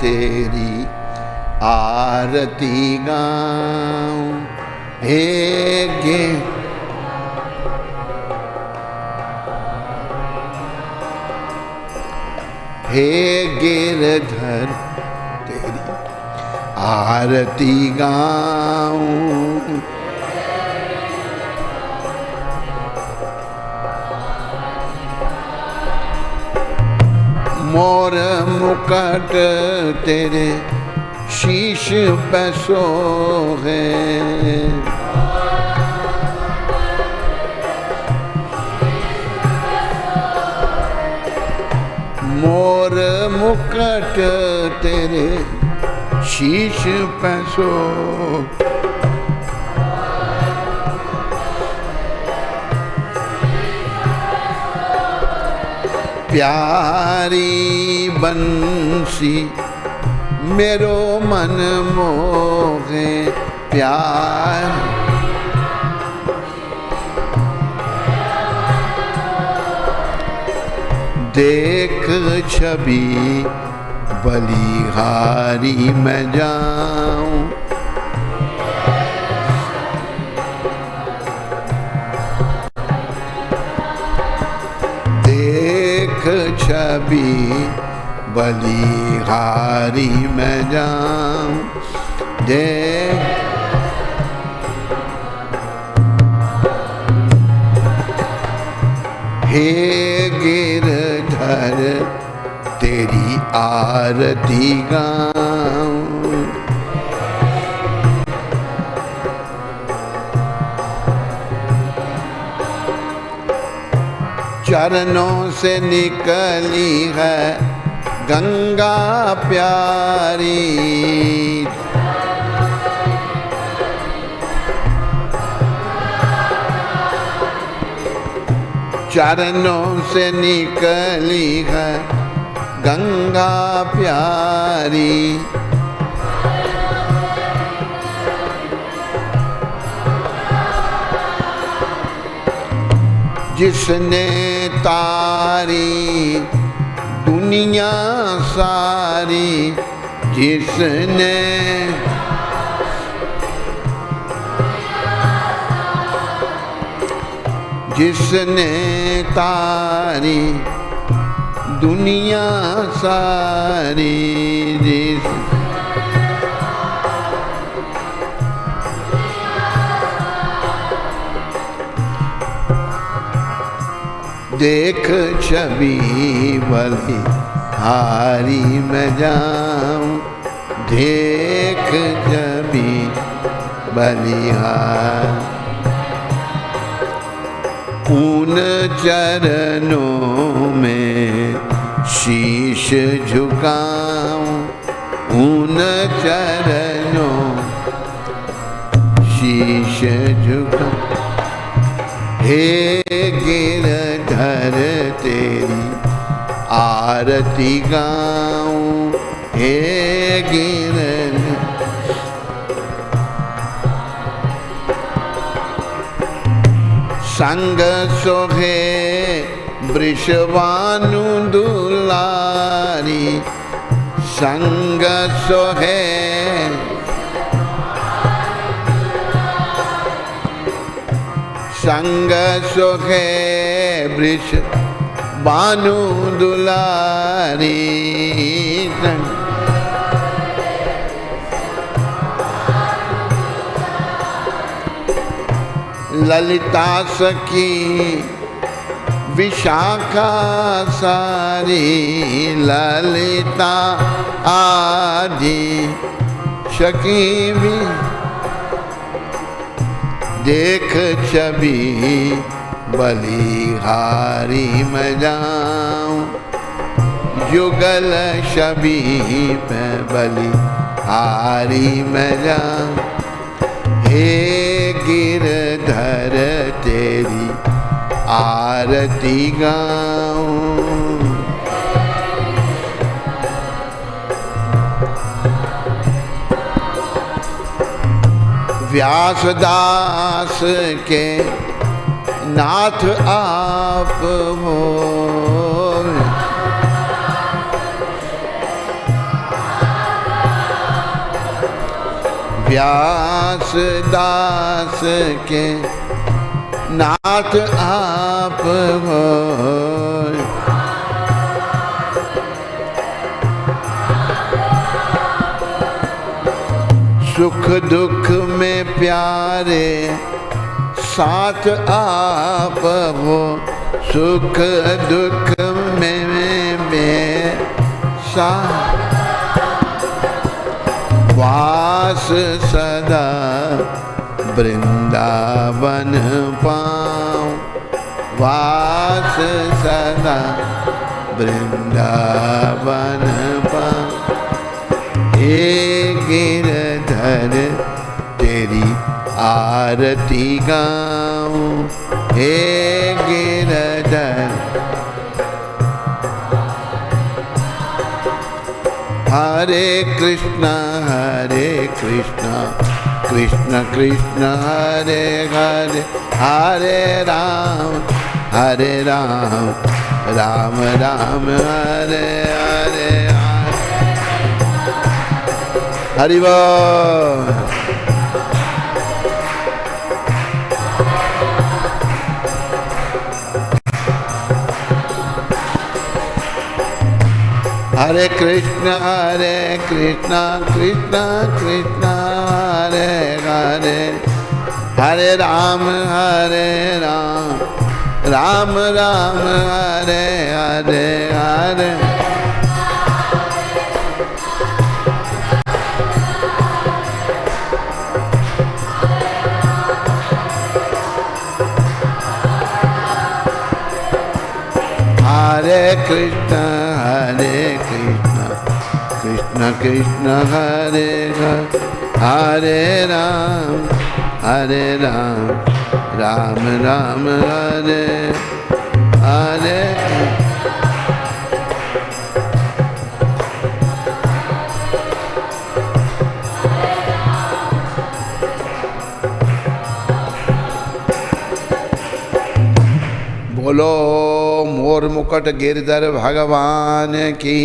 तेरी आरती गाऊं। हे गिरधर तेरी आरती गाऊं। मोर मुकुट तेरे शीश पे सोहे। मोर मुकुट तेरे शीश पे सोहे। प्यारी बंसी मेरो मन मोहे। प्यार देख छवि बलिहारी मैं जाऊं। छवि बलिहारी मैं जाऊं। देख हे गिरधर तेरी आरती गाऊं। चरणों से निकली है गंगा प्यारी। चरणों से निकली है गंगा प्यारी। जिसने तारी दुनिया सारी। जिसने तारी दुनिया सारी। देख छवि बलिहारी मैं जाऊं। देख छवि बलिहारी। उन चरणों में शीश झुकाऊं। उन चरणों शीश झुकाऊं। हे गिरधर तेरी आरती गाऊं। हे गिरधर संग सोहे वृषभानु दुलारी। संग सोहे संग सोहे वृषभानु दुलारी। ललिता सखी विशाखा सारी। ललिता आदि सखी भी। देख छवि बलिहारी मैं जाऊं। जुगल छवि पे बलिहारी मैं जाऊं। हे गिरधर तेरी आरती गाऊं। व्यासदास के नाथ आप हो। व्यास दास के नाथ आप हो। सुख दुख में प्यारे साथ आप हो। सुख दुख में साथ वास सदा वृंदावन पाऊं। वास सदा वृंदावन पाऊं। हे गिरधर तेरी आरती गाऊं। हे गिरधर हरे कृष्णा कृष्ण कृष्ण हरे हरे, हरे राम राम राम हरे हरे। हरि बोल। हरे कृष्ण कृष्ण कृष्ण हरे हरे, हरे राम राम राम हरे हरे हरे। हरे कृष्ण कृष्ण कृष्ण हरे हरे, हरे राम राम हरे हरे। बोलो मोर मुकुट गिरधर भगवान की।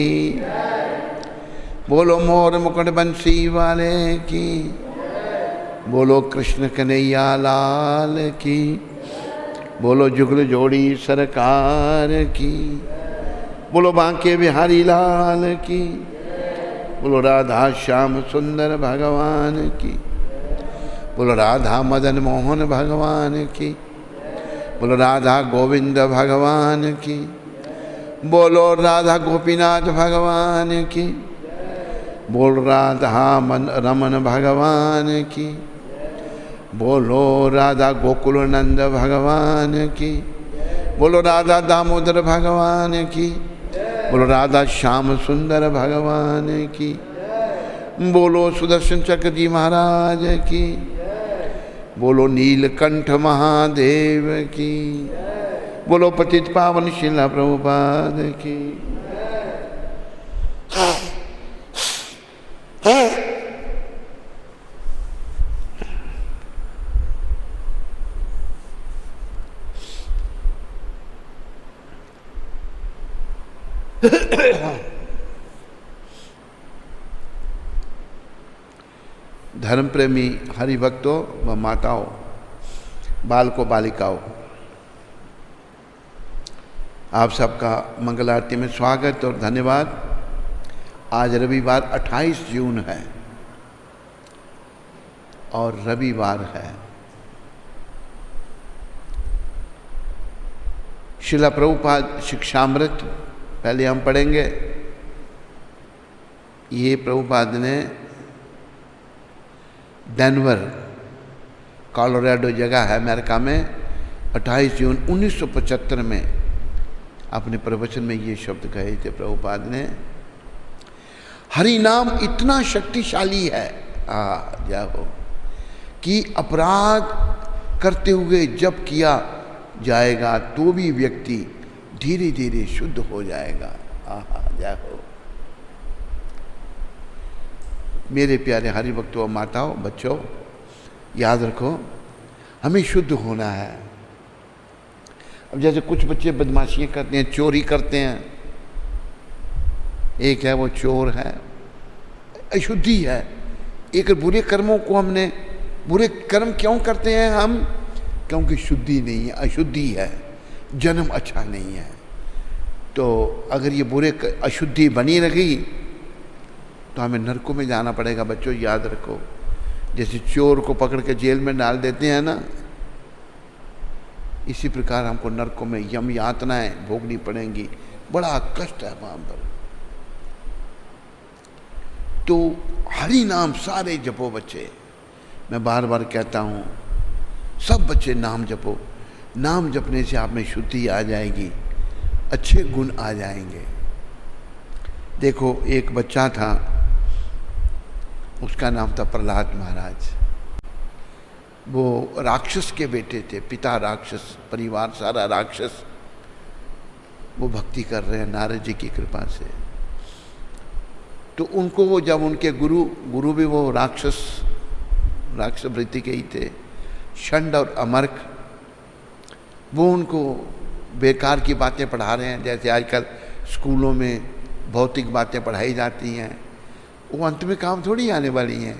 बोलो मोर मुकुट बंसी वाले की। बोलो कृष्ण कन्हैया लाल की। बोलो जुगल जोड़ी सरकार की। बोलो बांके बिहारी लाल की। बोलो राधा श्याम सुंदर भगवान की। बोलो राधा मदन मोहन भगवान की। बोलो राधा गोविंद भगवान की। बोलो राधा गोपीनाथ भगवान की। बोल राधा रमन भगवान की। बोलो राधा गोकुलनंद भगवान की। बोलो राधा दामोदर भगवान की। बोलो राधा श्याम सुंदर भगवान की। बोलो सुदर्शन चक्र जी महाराज की। बोलो नीलकंठ महादेव की। बोलो पतित पावन शिला प्रभुपाद की। धर्म प्रेमी हरि भक्तों व माताओं, बालकों बालिकाओं, आप सबका मंगल आरती में स्वागत और धन्यवाद। आज रविवार 28 जून है और रविवार है। शिला प्रभुपाद शिक्षामृत पहले हम पढ़ेंगे। ये प्रभुपाद ने डेनवर कोलोराडो जगह है अमेरिका में 28 जून 1975 में अपने प्रवचन में ये शब्द कहे थे प्रभुपाद ने। हरि नाम इतना शक्तिशाली है जाओ कि अपराध करते हुए जब किया जाएगा तो भी व्यक्ति धीरे धीरे शुद्ध हो जाएगा। जाओ मेरे प्यारे हरि भक्तों, माताओं, बच्चों, याद रखो हमें शुद्ध होना है। अब जैसे कुछ बच्चे बदमाशियाँ करते हैं, चोरी करते हैं। एक है वो चोर है, अशुद्धि है, एक बुरे कर्मों को हमने, बुरे कर्म क्यों करते हैं हम? क्योंकि शुद्धि नहीं है, अशुद्धि है, जन्म अच्छा नहीं है। तो अगर ये बुरे अशुद्धि बनी रही तो हमें नरकों में जाना पड़ेगा। बच्चों याद रखो, जैसे चोर को पकड़ के जेल में डाल देते हैं ना, इसी प्रकार हमको नरकों में यम यातनाएं भोगनी पड़ेंगी, बड़ा कष्ट है वहां पर। तो हरि नाम सारे जपो बच्चे, मैं बार बार कहता हूं, सब बच्चे नाम जपो। नाम जपने से आप में शुद्धि आ जाएगी, अच्छे गुण आ जाएंगे। देखो एक बच्चा था, उसका नाम था प्रहलाद महाराज। वो राक्षस के बेटे थे, पिता राक्षस, परिवार सारा राक्षस। वो भक्ति कर रहे हैं नारद जी की कृपा से। तो उनको वो जब उनके गुरु भी वो राक्षस वृत्ति के ही थे, षंड और अमर्क, वो उनको बेकार की बातें पढ़ा रहे हैं। जैसे आजकल स्कूलों में भौतिक बातें पढ़ाई जाती हैं, वो अंत में काम थोड़ी आने वाली हैं,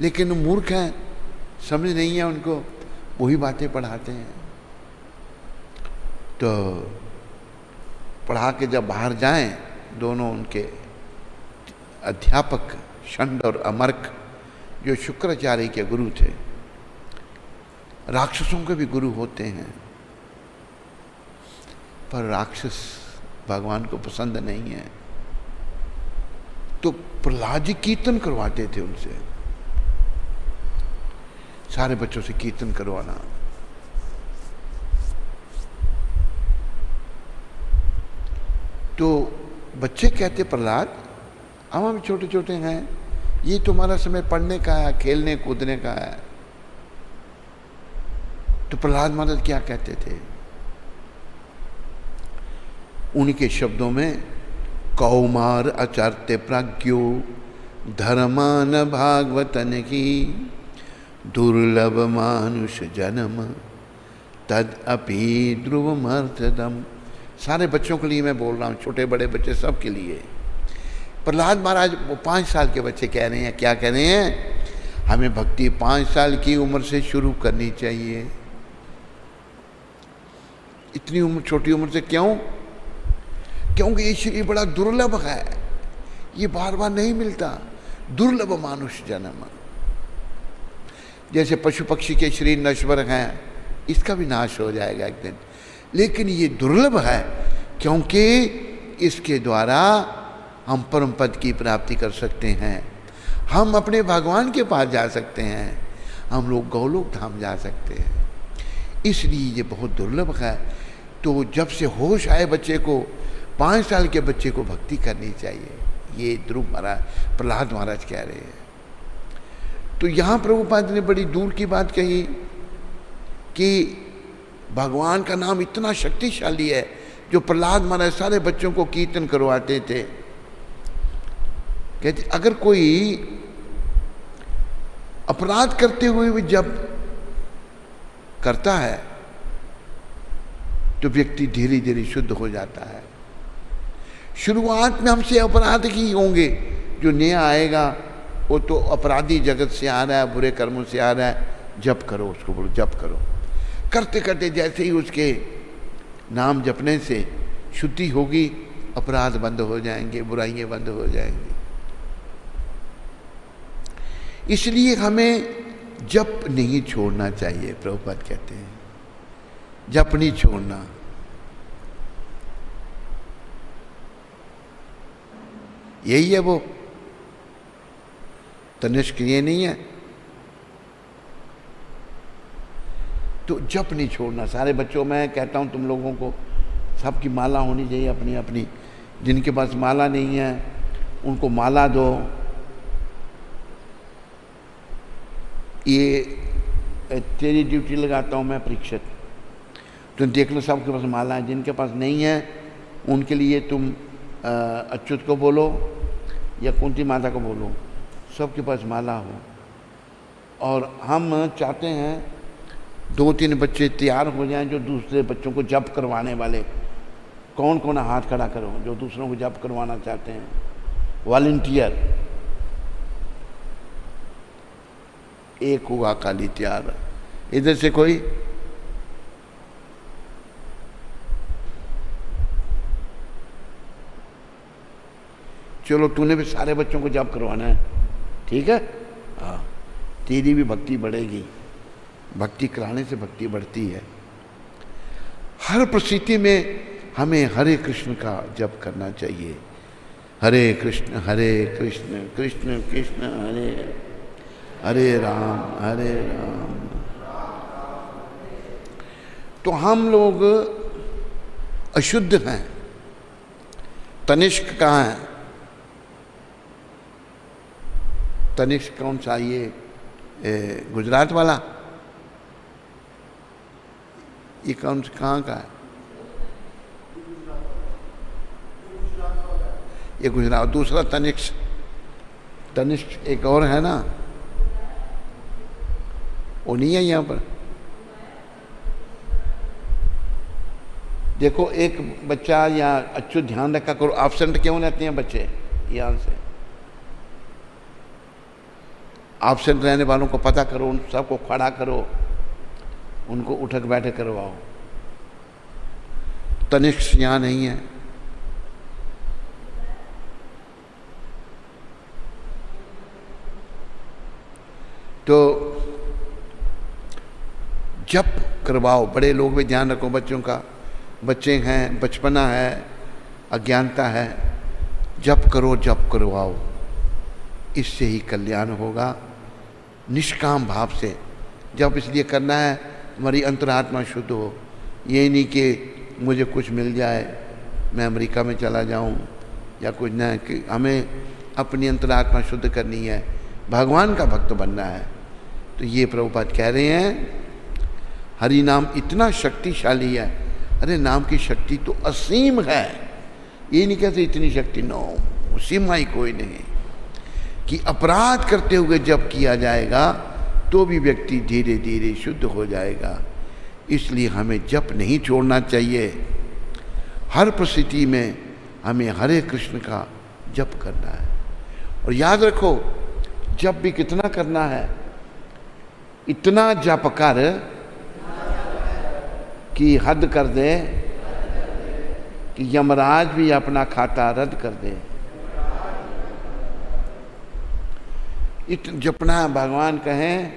लेकिन मूर्ख हैं, समझ नहीं है उनको, वही बातें पढ़ाते हैं। तो पढ़ा के जब बाहर जाएं, दोनों उनके अध्यापक षंड और अमर्क, जो शुक्राचार्य के गुरु थे, राक्षसों के भी गुरु होते हैं, पर राक्षस भगवान को पसंद नहीं है। तो प्रहलाद जी कीर्तन करवाते थे उनसे, सारे बच्चों से कीर्तन करवाना। तो बच्चे कहते, प्रहलाद हम छोटे छोटे हैं, ये तुम्हारा समय पढ़ने का है, खेलने कूदने का है। तो प्रहलाद महाराज क्या कहते थे? उनके शब्दों में, कौमार अचर्त्य प्रज्ञो धर्मान भागवतन की दुर्लभ मानुष जन्म तद अपि ध्रुवमर्थदम। सारे बच्चों के लिए मैं बोल रहा हूँ, छोटे बड़े बच्चे सब के लिए। प्रहलाद महाराज वो 5 साल के बच्चे कह रहे हैं, क्या कह रहे हैं? हमें भक्ति 5 साल की उम्र से शुरू करनी चाहिए। इतनी उम्र, छोटी उम्र से क्यों? क्योंकि ये शरीर बड़ा दुर्लभ है, ये बार बार नहीं मिलता। दुर्लभ मानुष जन्म, जैसे पशु पक्षी के शरीर नश्वर हैं, इसका भी नाश हो जाएगा एक दिन, लेकिन ये दुर्लभ है क्योंकि इसके द्वारा हम परम पद की प्राप्ति कर सकते हैं, हम अपने भगवान के पास जा सकते हैं, हम लोग गौलोक धाम जा सकते हैं। इसलिए ये बहुत दुर्लभ है। तो जब से होश आए बच्चे को, 5 साल के बच्चे को भक्ति करनी चाहिए, ये ध्रुव महाराज, प्रहलाद महाराज कह रहे हैं। तो यहाँ प्रभुपाद ने बड़ी दूर की बात कही कि भगवान का नाम इतना शक्तिशाली है, जो प्रहलाद महाराज सारे बच्चों को कीर्तन करवाते थे। कहते अगर कोई अपराध करते हुए भी जब करता है तो व्यक्ति धीरे धीरे शुद्ध हो जाता है। शुरुआत में हमसे अपराध ही होंगे, जो नया आएगा वो तो अपराधी जगत से आ रहा है, बुरे कर्मों से आ रहा है, जप करो, उसको बोलो जप करो। करते करते जैसे ही उसके नाम जपने से शुद्धि होगी, अपराध बंद हो जाएंगे, बुराइयां बंद हो जाएंगी। इसलिए हमें जप नहीं छोड़ना चाहिए। प्रभुपाद कहते हैं जप नहीं छोड़ना। यही है वो, तनिष्क ये नहीं है। तो जप नहीं छोड़ना। सारे बच्चों में कहता हूँ तुम लोगों को, सबकी माला होनी चाहिए अपनी अपनी। जिनके पास माला नहीं है उनको माला दो। ये तेरी ड्यूटी लगाता हूँ मैं परीक्षित, तुम देख लो सबके पास माला है। जिनके पास नहीं है उनके लिए तुम अच्युत को बोलो या कुंती माता को बोलो, सबके पास माला हो। और हम चाहते हैं 2-3 बच्चे तैयार हो जाएं जो दूसरे बच्चों को जप करवाने वाले। कौन कौन हाथ खड़ा करो जो दूसरों को जप करवाना चाहते हैं? वॉलंटियर। एक हुआ काली त्यार। इधर से कोई चलो, तूने भी सारे बच्चों को जप करवाना है, ठीक है? हाँ, तेरी भी भक्ति बढ़ेगी। भक्ति कराने से भक्ति बढ़ती है। हर परिस्थिति में हमें हरे कृष्ण का जप करना चाहिए। हरे कृष्ण कृष्ण कृष्ण हरे हरे राम। तो हम लोग अशुद्ध हैं। तनिष्क कहाँ है? तनिष्क कौन सा? ये गुजरात वाला? ये कौन सा, कहाँ का है? ये गुजरात। दूसरा तनिष्क एक और है ना, वो नहीं है यहाँ पर। देखो, एक बच्चा या अच्छु ध्यान रखा करो, एब्सेंट क्यों रहते हैं बच्चे यहाँ से? एब्सेंट रहने वालों को पता करो, उन सबको खड़ा करो, उनको उठक बैठक करवाओ। तनिष्क यहाँ नहीं है। तो जप करवाओ। बड़े लोग भी ध्यान रखो बच्चों का। बच्चे हैं, बचपना है, अज्ञानता है। जप करो, जप करवाओ, इससे ही कल्याण होगा। निष्काम भाव से जप इसलिए करना है हमारी अंतरात्मा शुद्ध हो। ये नहीं कि मुझे कुछ मिल जाए, मैं अमेरिका में चला जाऊं या कुछ ना, कि हमें अपनी अंतरात्मा शुद्ध करनी है, भगवान का भक्त बनना है। तो ये प्रभुपाद कह रहे हैं, हरि नाम इतना शक्तिशाली है। अरे नाम की शक्ति तो असीम है। ये नहीं कहते इतनी शक्ति, नो, सीमा ही कोई नहीं। कि अपराध करते हुए जब किया जाएगा तो भी व्यक्ति धीरे धीरे शुद्ध हो जाएगा। इसलिए हमें जप नहीं छोड़ना चाहिए। हर परिस्थिति में हमें हरे कृष्ण का जप करना है। और याद रखो, जप भी कितना करना है? इतना जप कर कि हद कर दे, कि यमराज भी अपना खाता रद्द कर दे। जपना, भगवान कहें,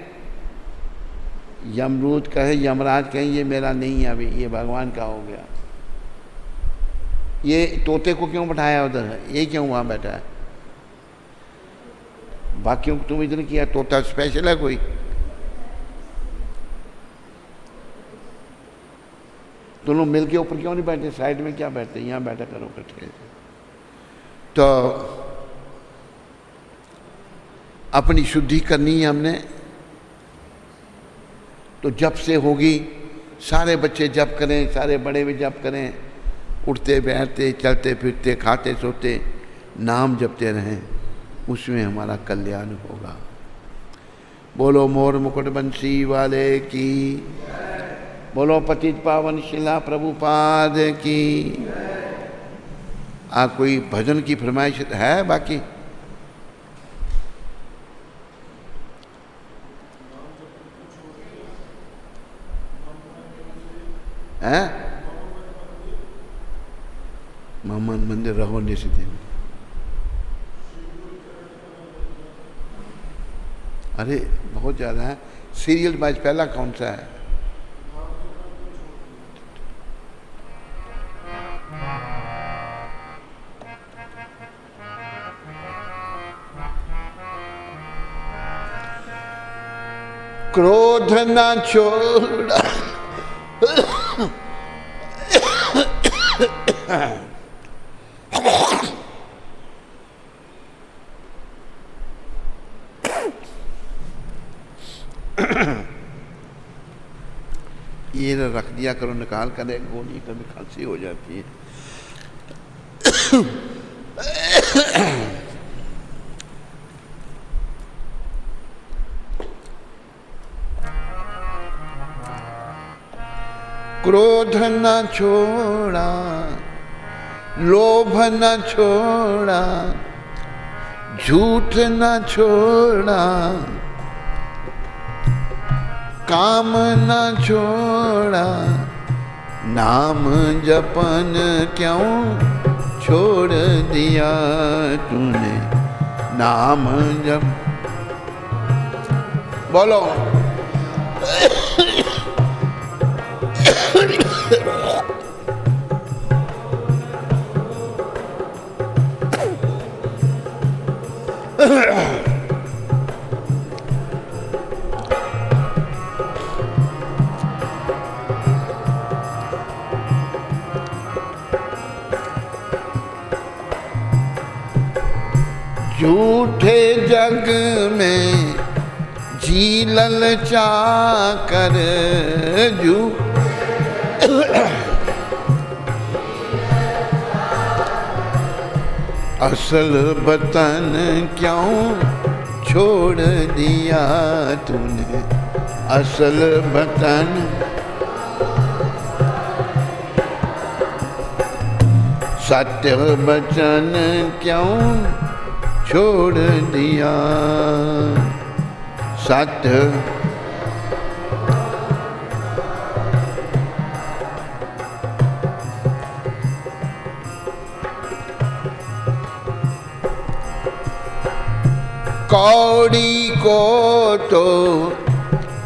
यमरूद कहे, यमराज कहें ये मेरा नहीं है, अभी ये भगवान का हो गया। ये तोते को क्यों बैठाया उधर? ये क्यों वहाँ बैठा है? बाकियों को तुम इधर किया, तोता स्पेशल है कोई? तुम लोग मिल के ऊपर क्यों नहीं बैठे? साइड में क्या बैठते? यहाँ बैठा करो इकट्ठे। तो अपनी शुद्धि करनी है हमने, तो जप से होगी। सारे बच्चे जप करें, सारे बड़े भी जप करें, उठते बैठते चलते फिरते खाते सोते नाम जपते रहें, उसमें हमारा कल्याण होगा। बोलो मोर मुकुट बंसी वाले की, बोलो पतित पावन शिला प्रभुपाद की। कोई भजन की फरमाइश है? बाकी है? मोहम्मद मंदिर रहो निश्चित। अरे बहुत ज़्यादा है। सीरियल बाज पहला कौन सा है? क्रोध न छोड़ा ये रख दिया करो, निकाल कर एक गोली, कभी खांसी हो जाती है। क्रोध न छोड़ा, लोभ न छोड़ा, झूठ न छोड़ा, काम न छोड़ा, नाम जपन क्यों छोड़ दिया तूने, नाम जप। बोलो झूठे जग में जी ललचा कर, असल वतन क्यों छोड़ दिया तूने, असल वतन। सत्य वचन क्यों छोड़ दिया, सत्य। कौड़ी को तो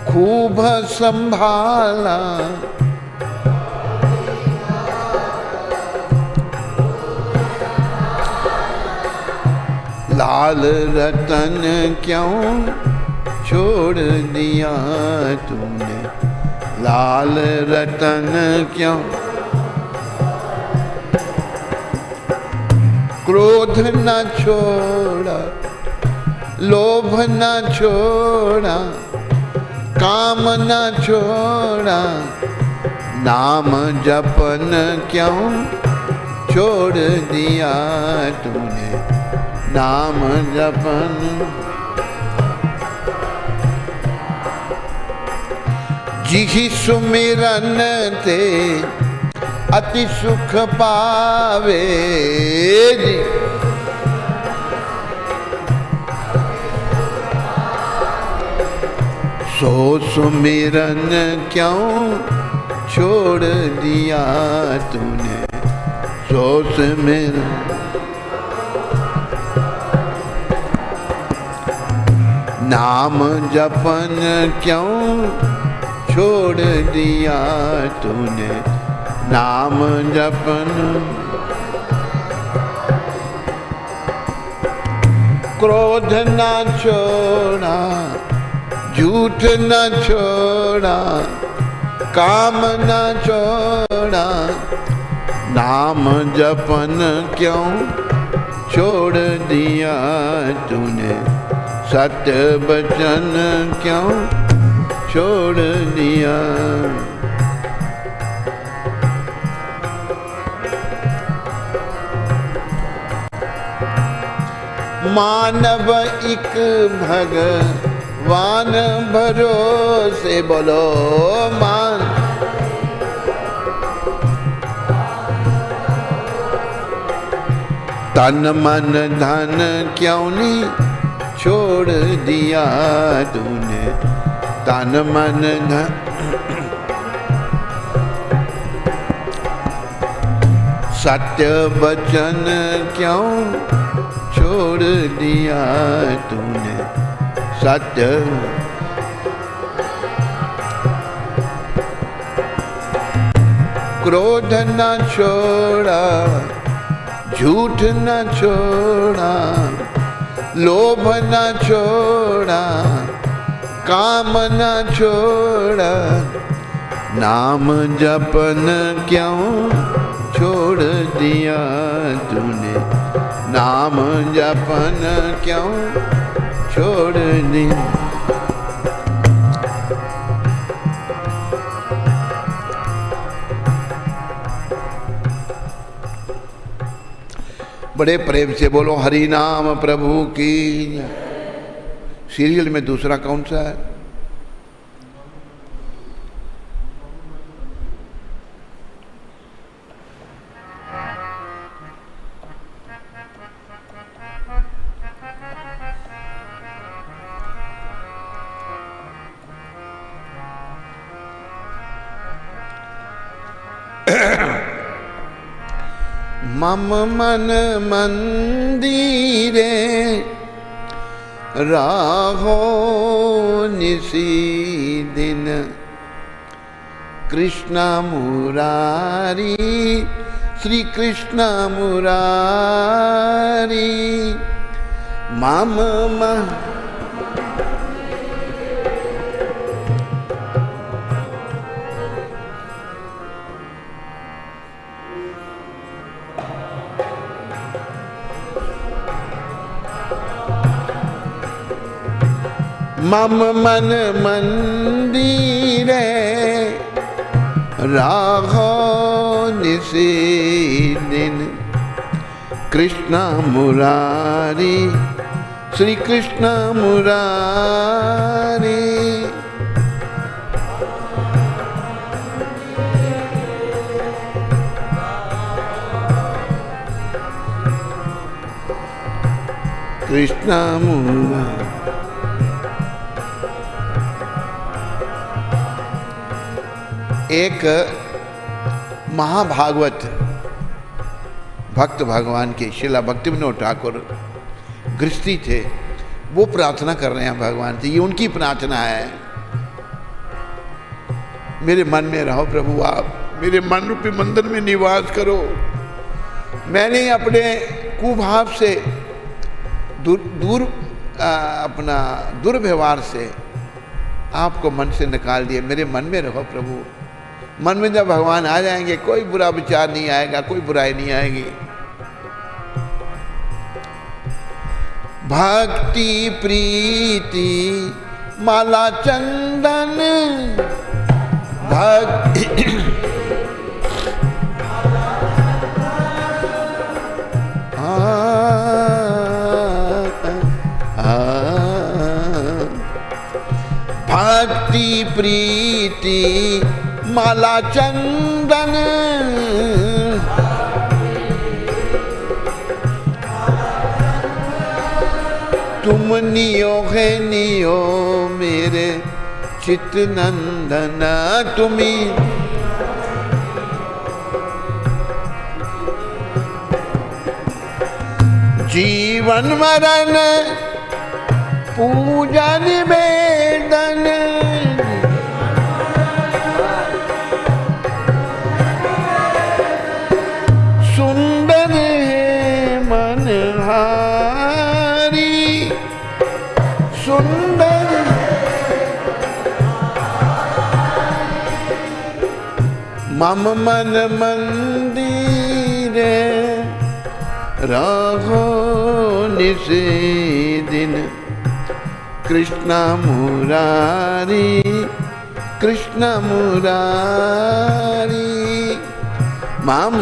खूब संभाला, लाल रतन क्यों छोड़ दिया तूने, लाल रतन क्यों। क्रोध न छोड़ा, लोभ न छोड़ा, काम न छोड़ा, नाम जपन क्यों छोड़ दिया तूने, नाम जपन। जिहि सुमिरन ते अति सुख पावे, सो सुमिरन क्यों छोड़ दिया तूने, सो सुमिरन। नाम जपन क्यों छोड़ दिया तूने, नाम जपन। क्रोध न छोड़ा, झूठ न छोड़ा, काम न छोड़ा, नाम जपन क्यों छोड़ दिया तूने, सत्य वचन क्यों छोड़ दिया। मानव एक भगवान भरोसे, बोलो मान। तन मन धन क्यों नहीं छोड़ दिया तूने, तन मन धन। सत्य वचन क्यों छोड़ दिया तूने, सत्य। क्रोध न छोड़ा, झूठ न छोड़ा, लोभ न छोड़ा, काम न छोड़ा, नाम जपन क्यों छोड़ दिया तूने, नाम जपन क्यों छोड़ दिया। बड़े प्रेम से बोलो हरि नाम प्रभु की। सीरियल में दूसरा कौन सा है? मम मन मंदिरे राहो निसी दिन कृष्ण मुरारी श्री कृष्ण मुरारी मम मम मन मंदिरे राघो निसी दिन कृष्ण मुरारी श्री कृष्ण मुरारी कृष्ण मुरारी। एक महाभागवत भक्त भगवान के शिला भक्तिविनोद ठाकुर गृहस्थी थे, वो प्रार्थना कर रहे हैं भगवान से। ये उनकी प्रार्थना है, मेरे मन में रहो प्रभु, आप मेरे मन रूपी मंदिर में निवास करो। मैंने अपने कुभाव से अपना दुर्व्यवहार से आपको मन से निकाल दिया, मेरे मन में रहो प्रभु। मन में जब भगवान आ जाएंगे कोई बुरा विचार नहीं आएगा, कोई बुराई नहीं आएगी। भक्ति प्रीति माला चंदन भक्ति भक्ति प्रीति माला चंदन तुम नियो है नियो मेरे चित नंदन। तुम्ही जीवन मरण पूजा निवेदन सुंदर है मनहारी सुंदर मम मन मंदिरे राघो निसी दिन कृष्ण मुरारी कृष्ण मुरारी मम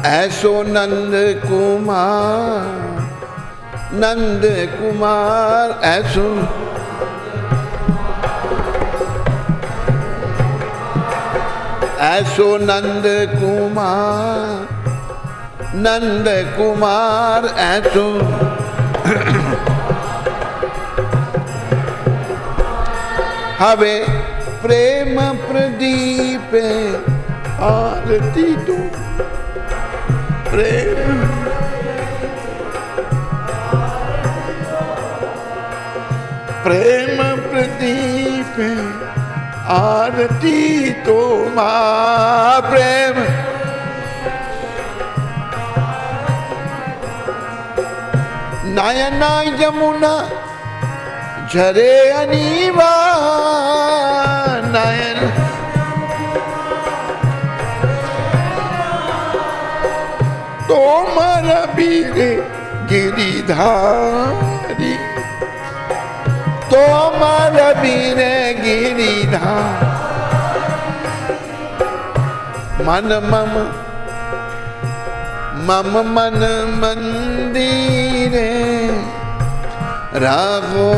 ऐसो नंद कुमार ऐसो नंद कुमार ऐसो हवे प्रेम प्रदीप आरती दो प्रेम प्रेम प्रदीप आरती तो माँ प्रेम नयना यमुना झरे अनीवा नयन तोमर वीर गिरिधारी तोमर वीर गिरिधार मन मम मन मंदिरे राघो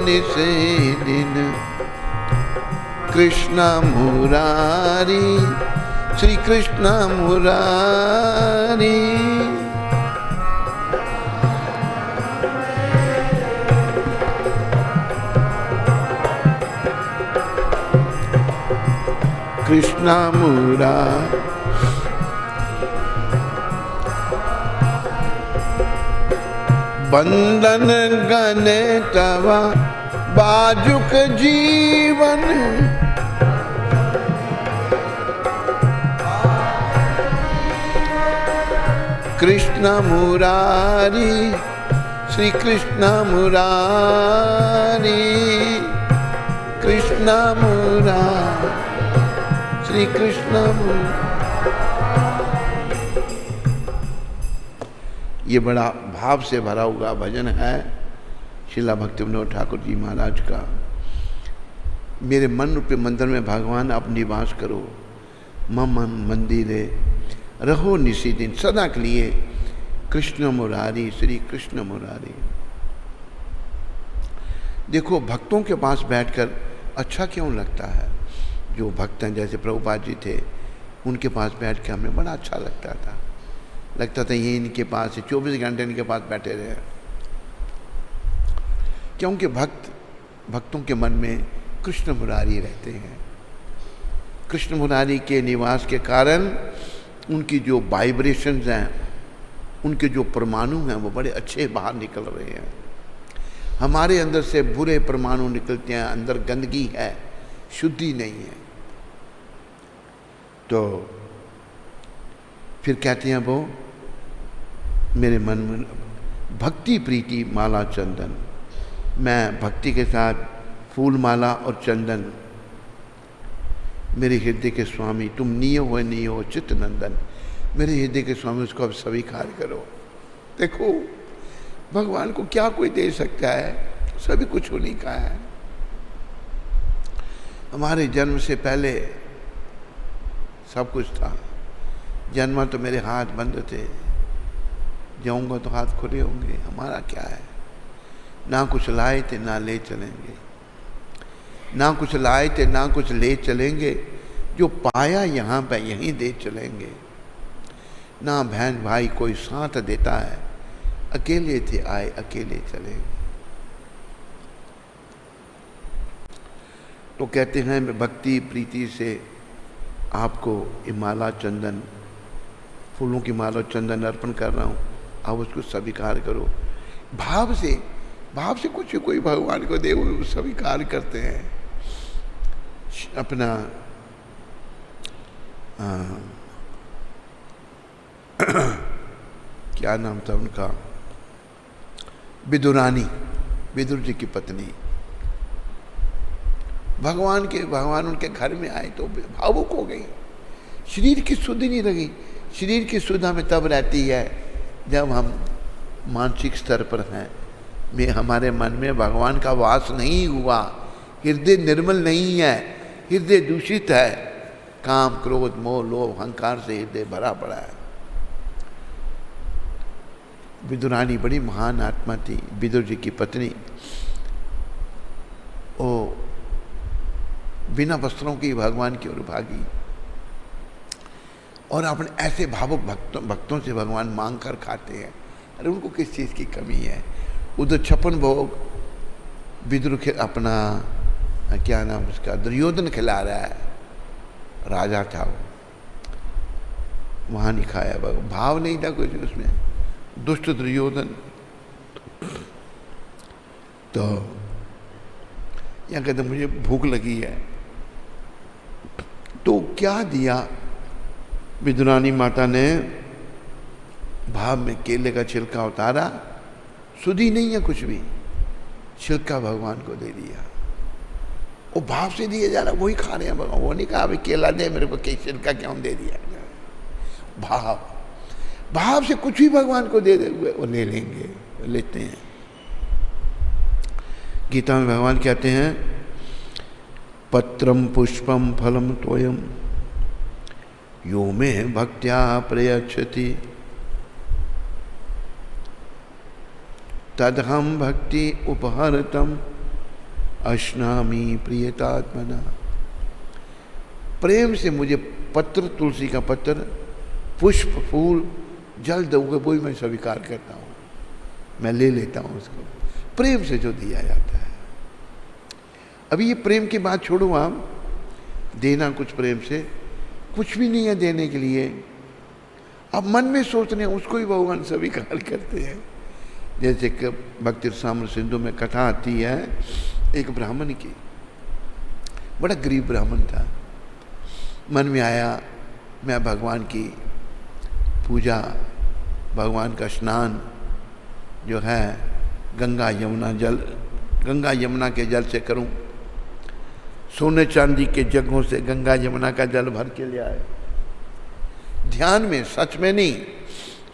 निसी दिन कृष्ण मुरारी श्री कृष्ण मुरारी। कृष्ण मुरारी बंधन गने तवा बाजुक जीवन। कृष्ण मुरारी श्री कृष्ण मुरारी। कृष्ण मुरारी श्री कृष्ण मुरारी। ये बड़ा भाव से भरा हुआ भजन है शिला भक्तिविनोद ठाकुर जी महाराज का। मेरे मन रूपी मंदिर में भगवान आप निवास करो, मम मंदिरे रहो निसी दिन, सदा के लिए कृष्ण मुरारी श्री कृष्ण मुरारी। देखो भक्तों के पास बैठकर अच्छा क्यों लगता है। जो भक्त हैं जैसे प्रभुपाद जी थे, उनके पास बैठ के हमें बड़ा अच्छा लगता था ये इनके पास 24 घंटे इनके पास बैठे रहे। क्योंकि भक्तों के मन में कृष्ण मुरारी रहते हैं। कृष्ण मुरारी के निवास के कारण उनकी जो वाइब्रेशंस हैं, उनके जो परमाणु हैं वो बड़े अच्छे बाहर निकल रहे हैं। हमारे अंदर से बुरे परमाणु निकलते हैं, अंदर गंदगी है, शुद्धि नहीं है। तो फिर कहते हैं वो मेरे मन में भक्ति प्रीति माला चंदन, मैं भक्ति के साथ फूल माला और चंदन। मेरे हृदय के स्वामी तुम नहीं हो चित्त नंदन, मेरे हृदय के स्वामी उसको अब स्वीकार करो। देखो भगवान को क्या कोई दे सकता है, सभी कुछ उन्हीं का है। हमारे जन्म से पहले सब कुछ था। जन्मा तो मेरे हाथ बंद थे, जाऊंगा तो हाथ खुले होंगे। हमारा क्या है, ना कुछ लाए थे ना ले चलेंगे, ना कुछ लाए थे ना कुछ ले चलेंगे। जो पाया यहाँ पे यहीं दे चलेंगे। ना बहन भाई कोई साथ देता है, अकेले थे आए अकेले चलेंगे। तो कहते हैं मैं भक्ति प्रीति से आपको ये माला चंदन, फूलों की माला चंदन अर्पण कर रहा हूँ, आप उसको स्वीकार करो। भाव से कुछ कोई भगवान को दे वो स्वीकार करते हैं। अपना क्या नाम था उनका, विदुरानी, विदुर जी की पत्नी। भगवान उनके घर में आए तो भावुक हो गई। शरीर की शुद्धि नहीं रही। शरीर की शुद्ध हमें तब रहती है जब हम मानसिक स्तर पर हैं, में हमारे मन में भगवान का वास नहीं हुआ, हृदय निर्मल नहीं है, हृदय दूषित है, काम क्रोध मोह लोभ अहंकार से हृदय भरा पड़ा है। विदुरानी बड़ी महान आत्मा थी, विदुर जी की पत्नी। ओ बिना वस्त्रों की भगवान की ओर भागी और अपने ऐसे भावुक भक्तों से भगवान मांग कर खाते हैं। अरे उनको किस चीज़ की कमी है। उधर 56 भोग विदुर अपना क्या नाम उसका दुर्योधन खिला रहा है, राजा था वो, वहाँ नहीं खाया। भाव नहीं था कुछ उसमें, दुष्ट दुर्योधन। तो यहाँ कहते मुझे भूख लगी है, तो क्या दिया विदुरानी माता ने, भाव में केले का छिलका उतारा, शुद्धि नहीं है कुछ भी, छिलका भगवान को दे दिया। वो भाव से दिए जा रहा, वही खा रहे हैं भगवान। वो नहीं कहा अभी केला दे मेरे को, छिलका क्यों दे दिया। भाव से कुछ भी भगवान को दे दे वो ले लेंगे, लेते हैं। गीता में भगवान कहते हैं पत्रम पुष्पम फलम तोयम यो में भक्त्या प्रयच्छति तदहम भक्ति उपहरतम अश्नामी प्रियतात्मना। प्रेम से मुझे पत्र, तुलसी का पत्र, पुष्प, फूल, जल दोगे वही मैं स्वीकार करता हूँ, मैं ले लेता हूँ उसको, प्रेम से जो दिया जाता है। अभी ये प्रेम की बात छोड़ो आप, देना कुछ प्रेम से, कुछ भी नहीं है देने के लिए, आप मन में सोच रहे हैं उसको ही भगवान स्वीकार करते हैं। जैसे कि भक्ति रसामृत सिंधु में कथा आती है एक ब्राह्मण की, बड़ा गरीब ब्राह्मण था, मन में आया मैं भगवान की पूजा, भगवान का स्नान जो है गंगा यमुना के जल से करूं। सोने चांदी के जगहों से गंगा यमुना का जल भर के ले आए, ध्यान में, सच में नहीं।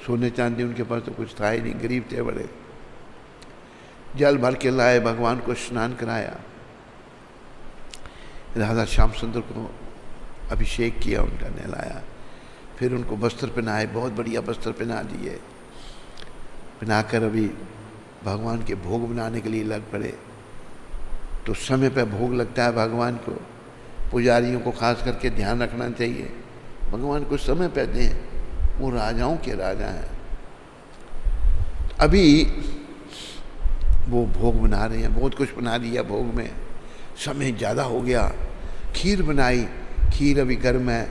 सोने चांदी उनके पास तो कुछ था ही नहीं, गरीब थे बड़े। जल भर के लाए, भगवान को स्नान कराया, राधा श्याम सुंदर को अभिषेक किया, उनका नहलाया, फिर उनको वस्त्र पहनाए, बहुत बढ़िया वस्त्र पहना दिए। पहनाकर अभी भगवान के भोग बनाने के लिए लग पड़े। तो समय पर भोग लगता है भगवान को, पुजारियों को खास करके ध्यान रखना चाहिए, भगवान को समय पर दें, वो राजाओं के राजा हैं। अभी वो भोग बना रहे हैं, बहुत कुछ बना दिया भोग में, समय ज़्यादा हो गया। खीर बनाई, खीर अभी गर्म है,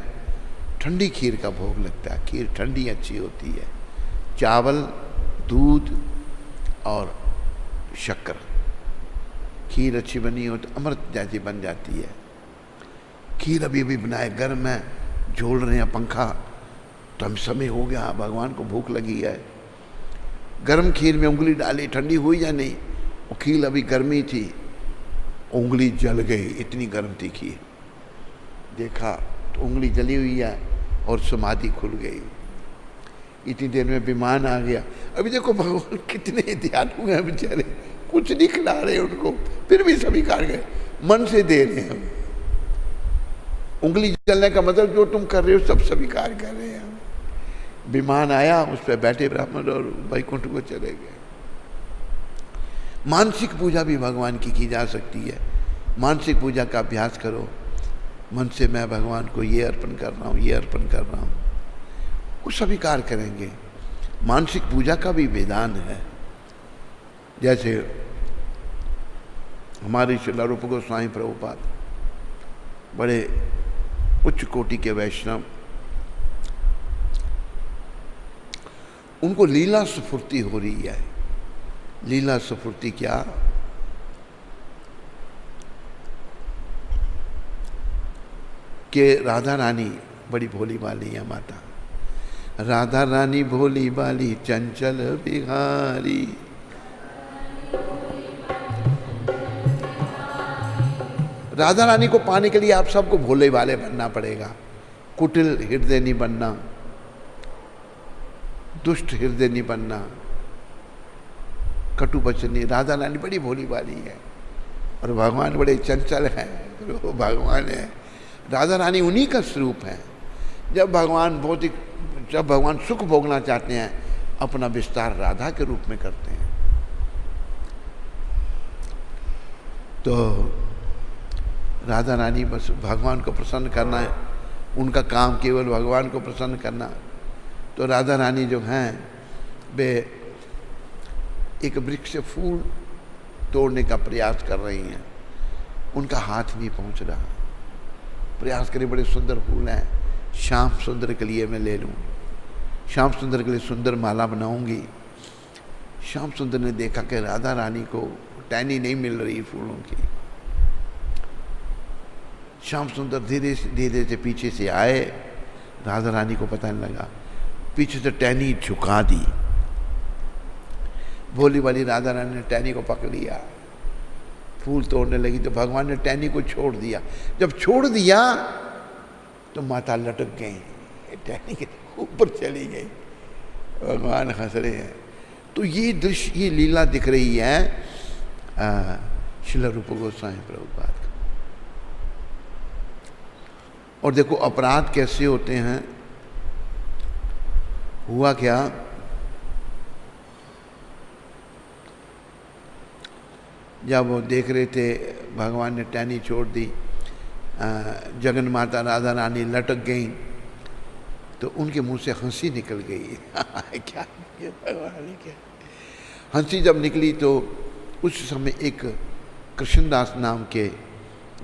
ठंडी खीर का भोग लगता है, खीर ठंडी अच्छी होती है। चावल, दूध और शक्कर, खीर अच्छी बनी हो तो अमृत जैसी बन जाती है। खीर अभी अभी बनाए, गर्म है, झोल रहे हैं पंखा, तो हम समय हो गया, भगवान को भूख लगी है। गर्म खीर में उंगली डाली, ठंडी हुई या नहीं, वो खीर अभी गर्मी थी, उंगली जल गई, इतनी गर्म थी खीर। देखा तो उंगली जली हुई है और समाधि खुल गई। इतनी देर में विमान आ गया। अभी देखो भगवान कितने ध्यान हुए हैं बेचारे, कुछ नहीं खिला रहे उनको, फिर भी स्वीकार गए, मन से दे रहे हैं। उंगली जलने का मतलब जो तुम कर रहे हो सब स्वीकार कर रहे हैं। विमान आया, उस पर बैठे ब्राह्मण और वैकुंठ को चले गए। मानसिक पूजा भी भगवान की जा सकती है। मानसिक पूजा का अभ्यास करो, मन से मैं भगवान को ये अर्पण कर रहा हूँ, ये अर्पण कर रहा हूँ, वो स्वीकार करेंगे। मानसिक पूजा का भी विधान है। जैसे हमारे श्रील रूप गोस्वामी प्रभुपाद बड़े उच्च कोटि के वैष्णव, उनको लीला स्फूर्ति हो रही है। लीला स्फूर्ति क्या? कि राधा रानी बड़ी भोली भाली है माता, राधा रानी भोली भाली चंचल बिहारी। राधा रानी को पाने के लिए आप सबको भोले वाले बनना पड़ेगा, कुटिल हृदय नहीं बनना, दुष्ट हृदय नहीं बनना, कटु वचन नहीं। राधा रानी बड़ी भोली भाली है और भगवान बड़े चंचल हैं, वो भगवान है। राधा रानी उन्हीं का स्वरूप है। जब भगवान सुख भोगना चाहते हैं, अपना विस्तार राधा के रूप में करते हैं। तो राधा रानी बस भगवान को प्रसन्न करना है, उनका काम केवल भगवान को प्रसन्न करना। तो राधा रानी जो हैं वे एक वृक्ष से फूल तोड़ने का प्रयास कर रही हैं, उनका हाथ नहीं पहुंच रहा। प्रयास करें, बड़े सुंदर फूल हैं, श्याम सुंदर के लिए मैं ले लूँ, श्याम सुंदर के लिए सुंदर माला बनाऊंगी। श्याम सुंदर ने देखा कि राधा रानी को टहनी नहीं मिल रही फूलों की। श्याम सुंदर धीरे धीरे से पीछे से आए, राधा रानी को पता नहीं लगा, पीछे से टहनी झुका दी। भोली वाली राधा रानी ने टहनी को पकड़ लिया, फूल तोड़ने लगी तो भगवान ने टहनी को छोड़ दिया। जब छोड़ दिया तो माता लटक गई, टहनी के ऊपर चली गई। भगवान हंस रहे हैं। तो ये दृश्य, ये लीला दिख रही है श्रील रूप गोस्वामी प्रभुपाद का। और देखो अपराध कैसे होते हैं। हुआ क्या, जब वो देख रहे थे भगवान ने टहनी छोड़ दी, जगन माता राधा रानी लटक गई तो उनके मुंह से हंसी निकल गई। क्या भगवान ने क्या, हंसी जब निकली तो उस समय एक कृष्णदास नाम के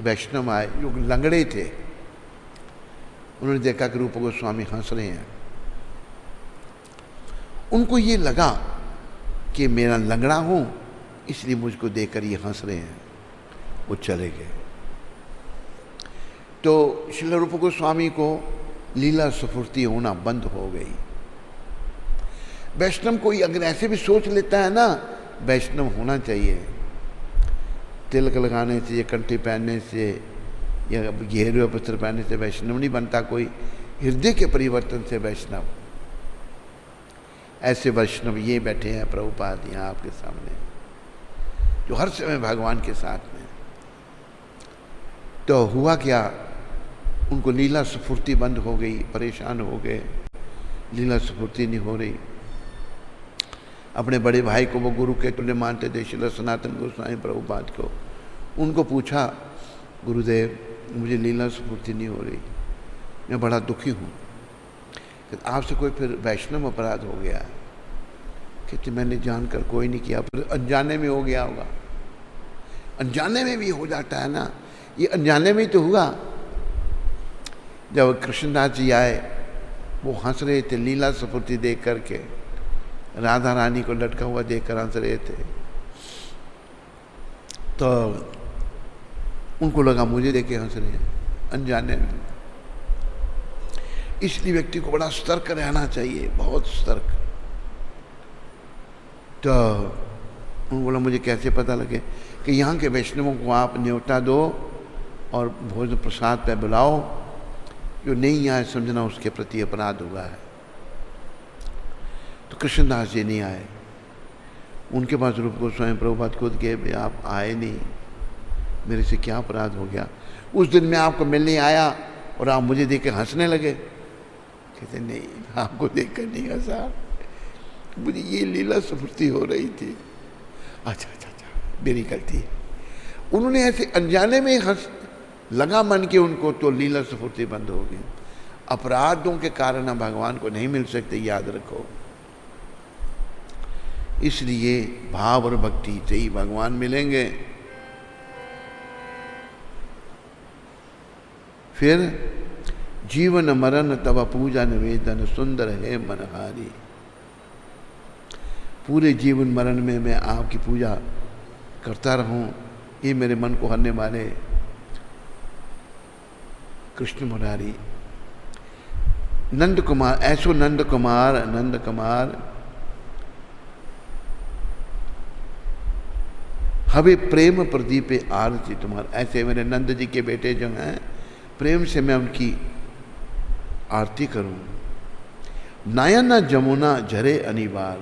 वैष्णव आए जो लंगड़े थे। उन्होंने देखा कि रूप गोस्वामी हंस रहे हैं। उनको ये लगा कि मेरा लंगड़ा हूं इसलिए मुझको देखकर ये हंस रहे हैं। वो चले गए। तो श्रील रूप गोस्वामी को लीला स्फूर्ति होना बंद हो गई। वैष्णव कोई अगर ऐसे भी सोच लेता है ना, वैष्णव होना चाहिए, तिलक लगाने से या कंठी पहनने से या घेरे वस्त्र पहनने से वैष्णव नहीं बनता कोई, हृदय के परिवर्तन से वैष्णव। ऐसे वैष्णव ये बैठे हैं प्रभुपाद यहाँ आपके सामने, जो हर समय भगवान के साथ में। तो हुआ क्या, उनको लीला स्फूर्ति बंद हो गई, परेशान हो गए, लीला स्फूर्ति नहीं हो रही। अपने बड़े भाई को वो गुरु के तुल्य मानते थे, श्रील सनातन गोस्वामी प्रभुपाद को। उनको पूछा, गुरुदेव मुझे लीला स्फूर्ति नहीं हो रही, मैं बड़ा दुखी हूँ। कहते आपसे कोई फिर वैष्णव अपराध हो गया? कहते मैंने जानकर कोई नहीं किया, फिर अनजाने में हो गया होगा। अनजाने में भी हो जाता है ना, ये अनजाने में ही तो हुआ। जब कृष्णदास जी आए, वो हंस रहे थे लीला स्फूर्ति देख करके, राधा रानी को लटका हुआ देखकर हंस रहे थे। तो उनको लगा मुझे देख के हंस रहे हैं, अनजाने में। इसलिए व्यक्ति को बड़ा सतर्क रहना चाहिए, बहुत सतर्क। तो उन्होंने बोला मुझे कैसे पता लगे कि यहाँ के वैष्णवों को आप न्योता दो और भोजन प्रसाद पे बुलाओ, जो नहीं आए समझना उसके प्रति अपराध हुआ है। तो कृष्णदास जी नहीं आए, उनके पास रूप गोस्वामी प्रभुपाद खुद गए, भाई आप आए नहीं, मेरे से क्या अपराध हो गया? उस दिन मैं आपको मिलने आया और आप मुझे देख के हंसने लगे। कहते नहीं, आपको देखकर नहीं हंसा, मुझे ये लीला स्फूर्ति हो रही थी। अच्छा अच्छा अच्छा, मेरी गलती। उन्होंने ऐसे अनजाने में हंस लगा मन के उनको, तो लीला स्फूर्ति बंद हो गई। अपराधों के कारण हम भगवान को नहीं मिल सकते, याद रखो। इसलिए भाव और भक्ति से ही भगवान मिलेंगे। फिर जीवन मरण तब पूजा निवेदन सुंदर है मनहारी। पूरे जीवन मरण में मैं आपकी पूजा करता रहूं, ये मेरे मन को हरने वाले कृष्ण मुरारी। नंद कुमार, ऐसो नंद कुमार हवे प्रेम प्रदीपे आरती तुम्हार। ऐसे मेरे नंद जी के बेटे जो हैं, प्रेम से मैं उनकी आरती करूं। नयन जमुना झरे अनिवार,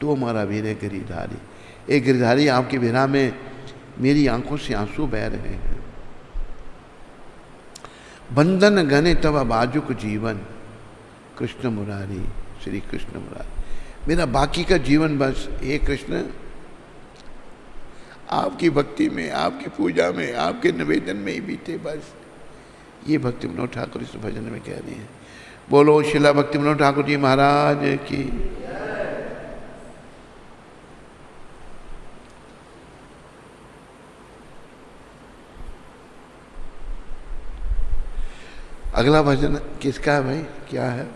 तो हमारा वीर गिरिधारी। एक गिरिधारी आपकी विरह में मेरी आंखों से आंसू बह रहे हैं। बंधन गने तब बाजुक जीवन, कृष्ण मुरारी, श्री कृष्ण मुरारी। मेरा बाकी का जीवन बस हे कृष्ण आपकी भक्ति में, आपकी पूजा में, आपके निवेदन में ही बीते बस। ये भक्ति विनोद ठाकुर इस भजन में कह रही हैं। बोलो शिला भक्ति विनोद ठाकुर जी महाराज की। अगला भजन किसका है भाई, क्या है?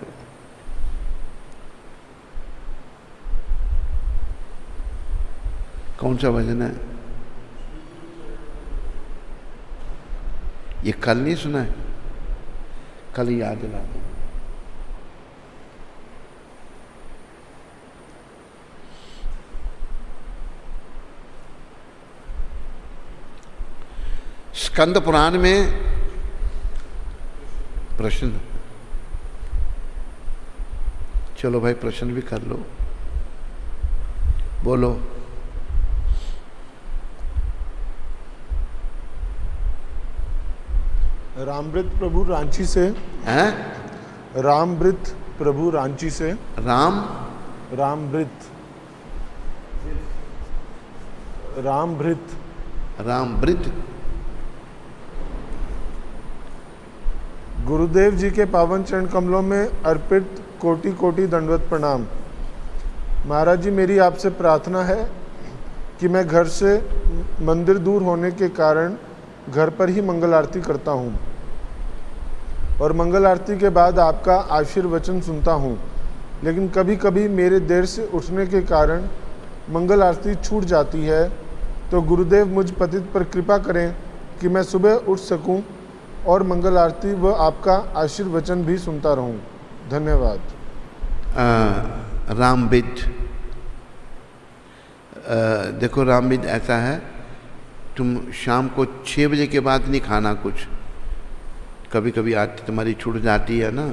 कौन सा भजन है? ये कल नहीं सुना है? कल ही याद दिला दूं। स्कंद पुराण में प्रश्न, चलो भाई प्रश्न भी कर लो, बोलो। रामवृत प्रभु रांची से हैं? रामवृत प्रभु रांची से। रामवृत रामवृत रामवृत गुरुदेव जी के पावन चरण कमलों में अर्पित कोटि कोटि दंडवत प्रणाम। महाराज जी, मेरी आपसे प्रार्थना है कि मैं घर से मंदिर दूर होने के कारण घर पर ही मंगल आरती करता हूँ और मंगल आरती के बाद आपका आशीर्वचन सुनता हूँ, लेकिन कभी कभी मेरे देर से उठने के कारण मंगल आरती छूट जाती है। तो गुरुदेव मुझ पतित पर कृपा करें कि मैं सुबह उठ सकूं और मंगल आरती व आपका आशीर्वचन भी सुनता रहूं। धन्यवाद। रामविद, देखो रामविद, ऐसा है, तुम शाम को 6 बजे के बाद नहीं खाना कुछ। कभी कभी आरती तुम्हारी छूट जाती है ना,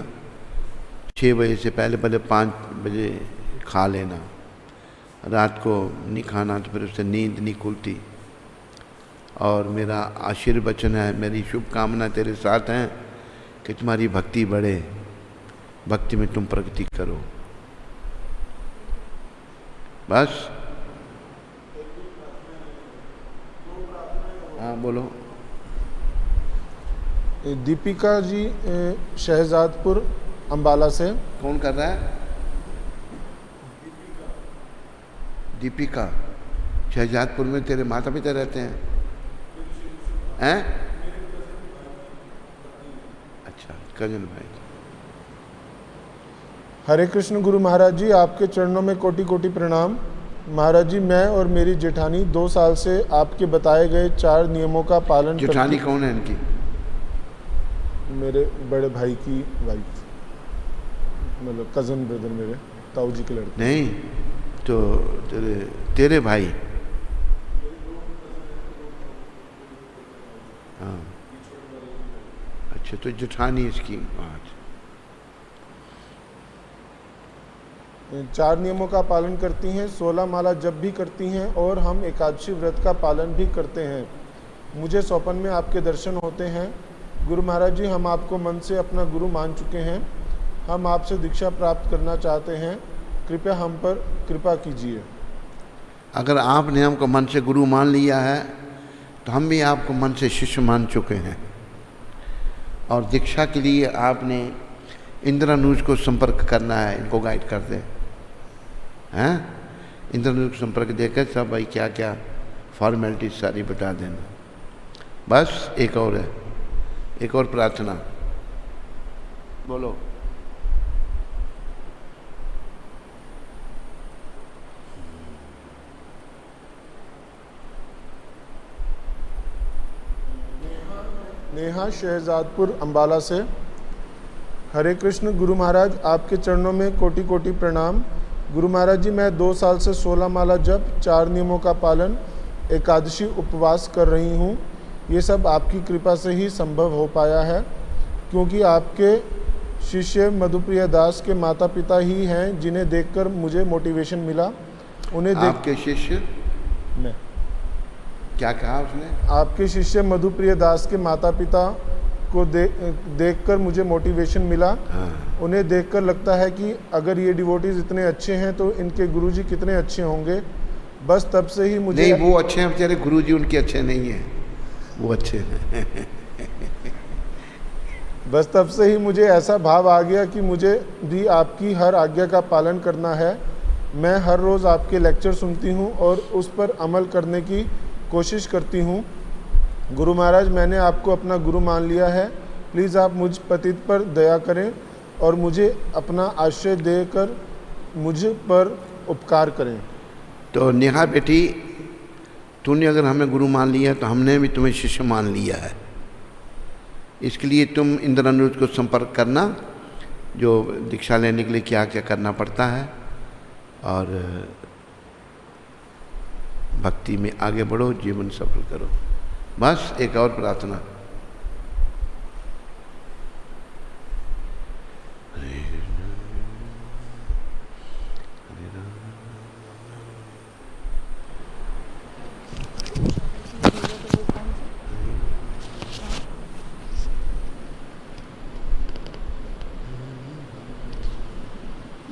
6 बजे से पहले पहले 5 बजे खा लेना। रात को नहीं खाना तो फिर उससे नींद नहीं खुलती। और मेरा आशीर्वचन है, मेरी शुभकामना तेरे साथ हैं कि तुम्हारी भक्ति बढ़े, भक्ति में तुम प्रगति करो। बस। हाँ बोलो। दीपिका जी शहजादपुर अंबाला से। कौन कर रहा है? दीपिका। शहजादपुर में तेरे माता पिता रहते हैं? हैं? अच्छा, कजन भाई। हरे कृष्ण गुरु महाराज जी, आपके चरणों में कोटि कोटि प्रणाम। महाराज जी, मैं और मेरी जेठानी 2 साल से आपके बताए गए 4 नियमों का पालन जेठानी कौन है इनकी? मेरे बड़े भाई की वाइफ, मतलब कज़न ब्रदर, मेरे ताऊ जी के लड़के। नहीं तो तेरे भाई। हाँ, अच्छा, तो जेठानी इसकी। 4 नियमों का पालन करती हैं, 16 माला जप भी करती हैं और हम एकादशी व्रत का पालन भी करते हैं। मुझे स्वप्न में आपके दर्शन होते हैं। गुरु महाराज जी, हम आपको मन से अपना गुरु मान चुके हैं। हम आपसे दीक्षा प्राप्त करना चाहते हैं, कृपया हम पर कृपा कीजिए। अगर आपने हमको मन से गुरु मान लिया है तो हम भी आपको मन से शिष्य मान चुके हैं। और दीक्षा के लिए आपने इंद्रानुज को संपर्क करना है, इनको गाइड कर दे हैं। इंद्रानुज को संपर्क देकर सब भाई क्या क्या फॉर्मेलिटी सारी बता देना। बस एक और है, एक और प्रार्थना बोलो। नेहा शहजादपुर अंबाला से। हरे कृष्ण गुरु महाराज, आपके चरणों में कोटि कोटि प्रणाम। गुरु महाराज जी, मैं 2 साल से 16 माला जप, 4 नियमों का पालन, एकादशी उपवास कर रही हूँ। ये सब आपकी कृपा से ही संभव हो पाया है, क्योंकि आपके शिष्य मधुप्रिया दास के माता पिता ही हैं जिन्हें देखकर मुझे मोटिवेशन मिला। उन्हें आपके शिष्य? मैं। क्या कहा उसने? आपके शिष्य मधुप्रिया दास के माता पिता को देखकर मुझे मोटिवेशन मिला। हाँ। उन्हें देखकर लगता है कि अगर ये डिवोटीज इतने अच्छे हैं तो इनके गुरुजी कितने अच्छे होंगे। बस तब से ही मुझे। नहीं, वो अच्छे हैं बेचारे, गुरुजी उनके अच्छे नहीं हैं, वो अच्छे हैं। बस तब से ही मुझे ऐसा भाव आ गया कि मुझे भी आपकी हर आज्ञा का पालन करना है। मैं हर रोज़ आपके लेक्चर सुनती हूँ और उस पर अमल करने की कोशिश करती हूँ। गुरु महाराज, मैंने आपको अपना गुरु मान लिया है। प्लीज़ आप मुझ पतित पर दया करें और मुझे अपना आश्रय देकर मुझ पर उपकार करें। तो नेहा बेटी, तूने अगर हमें गुरु मान लिया तो हमने भी तुम्हें शिष्य मान लिया है। इसके लिए तुम इंद्रानुज को संपर्क करना, जो दीक्षा लेने के लिए क्या क्या करना पड़ता है, और भक्ति में आगे बढ़ो, जीवन सफल करो। बस एक और प्रार्थना।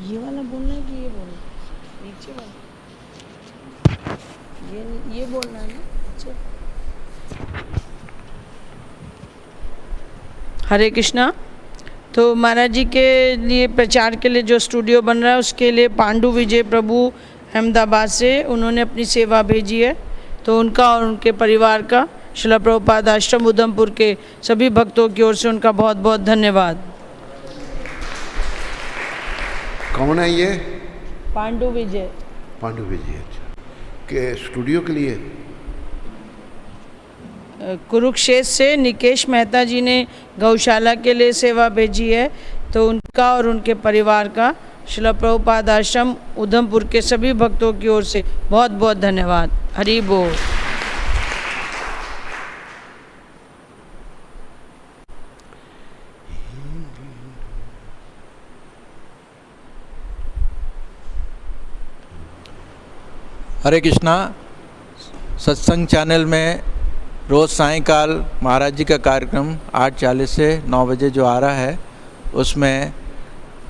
ये वाला बोलना है कि ये बोलना? नीचे वाला ये बोलना है ना? अच्छा। हरे कृष्णा। तो महाराज जी के लिए प्रचार के लिए जो स्टूडियो बन रहा है उसके लिए पांडु विजय प्रभु अहमदाबाद से उन्होंने अपनी सेवा भेजी है। तो उनका और उनके परिवार का श्रील प्रभुपाद आश्रम उधमपुर के सभी भक्तों की ओर से उनका बहुत बहुत धन्यवाद। कौन है ये? पांडु विजय। पांडु विजय, अच्छा। के स्टूडियो के लिए? कुरुक्षेत्र से निकेश मेहता जी ने गौशाला के लिए सेवा भेजी है। तो उनका और उनके परिवार का श्रील प्रभुपाद आश्रम उधमपुर के सभी भक्तों की ओर से बहुत बहुत धन्यवाद। हरि बोल। हरे कृष्णा। सत्संग चैनल में रोज़ सायंकाल महाराज जी का कार्यक्रम 8:40 से 9 बजे जो आ रहा है, उसमें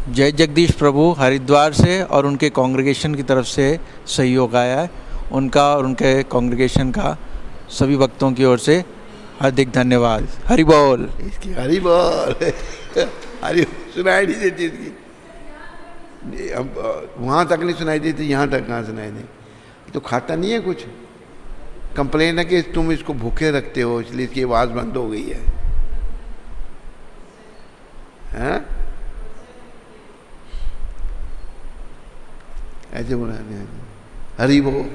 जय जगदीश प्रभु हरिद्वार से और उनके कांग्रेगेशन की तरफ से सहयोग आया है। उनका और उनके कांग्रेगेशन का सभी भक्तों की ओर से हार्दिक धन्यवाद। हरि बोल। इसकी हरि बोल। हरि सुनाई नहीं देती इसकी, हम वहाँ तक नहीं सुनाई देती, यहाँ तक कहाँ सुनाई दी। तो खाता नहीं है कुछ, कंप्लेन है कि तुम इसको भूखे रखते हो इसलिए इसकी आवाज़ बंद हो गई है। हैं? ऐसे बनाने हैं। हरि बोल।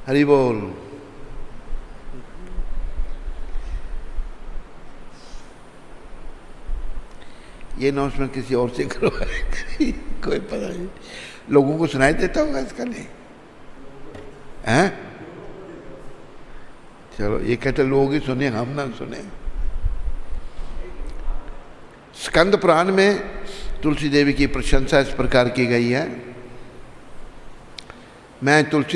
हरि बोल। ये अनाउंसमेंट किसी और से करो। कोई पता नहीं, लोगों को सुनाई देता होगा इसका नहीं हैं? चलो, ये कहते लोग ही सुने, हम ना सुने। स्कंद पुराण में तुलसी देवी की प्रशंसा इस प्रकार की गई है। मैं तुलसी